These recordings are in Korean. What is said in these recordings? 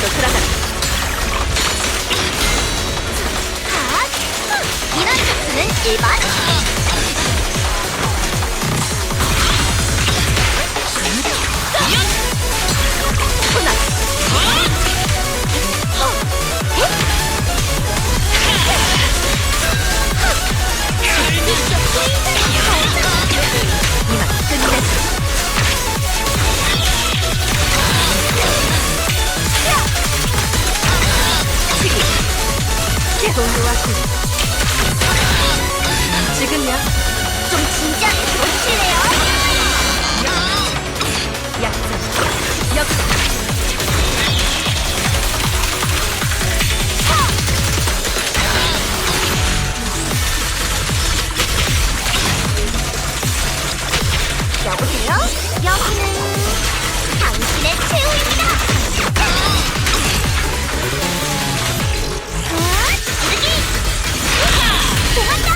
먼지로 돌아가. 이런 샷수는 일반. 이만 끝냈어. 동료와군 지금이야. 좀 진지하게 보여주실래요? 약점 여기. 여보세요? 여기는 당신의 최후입니다. 찌르기! 도망가!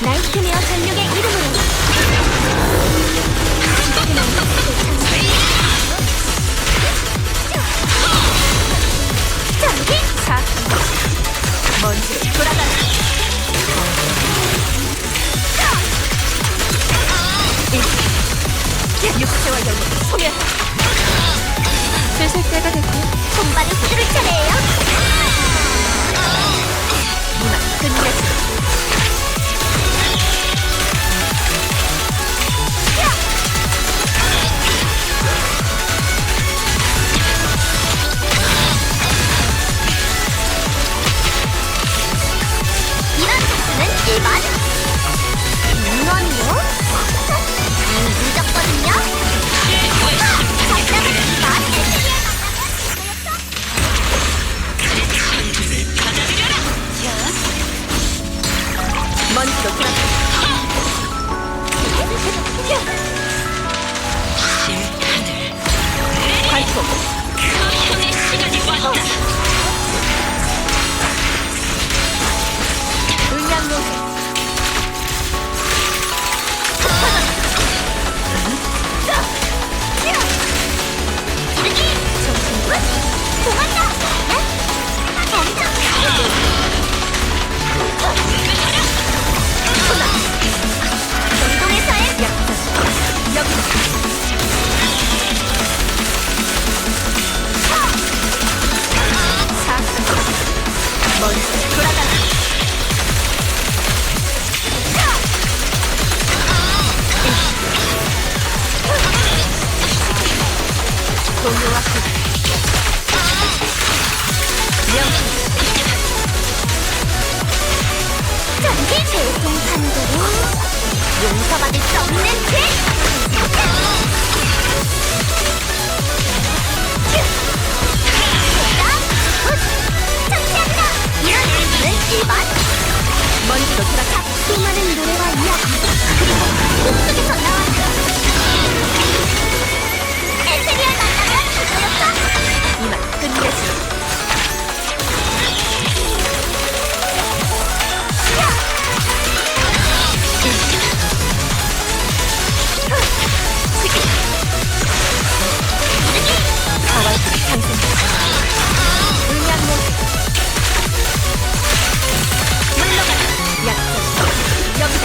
나이트메어 전력의 이름으로 전기! 사 먼지로 돌아가. 육체와 영혼 소멸. 슬슬 때가 됐고 손발을 후드를 차례예요. 이만 끝냈어. 이런 샷수는 일반. 인원이요? 늦었거든요? 적당한 일반. 먼지로 돌아가. 발톱 음양로제 찌르기! 도망가! 전동에서의 약점 여기. 먼지로 돌아가. 동료와 군 명심. 전기 대동판도로 용서받을 수 없는 죄! 창피합니다! 이런 샷수는 일반. 먼지로 돌아가. 수많은 노래와 이야기 그리고 꿈속에서 나왔어. 에테리얼 만나면 그거였어? 이만 끝냈어. 가와이들이 상승. 음양로제 물러가라. 약점 여기다.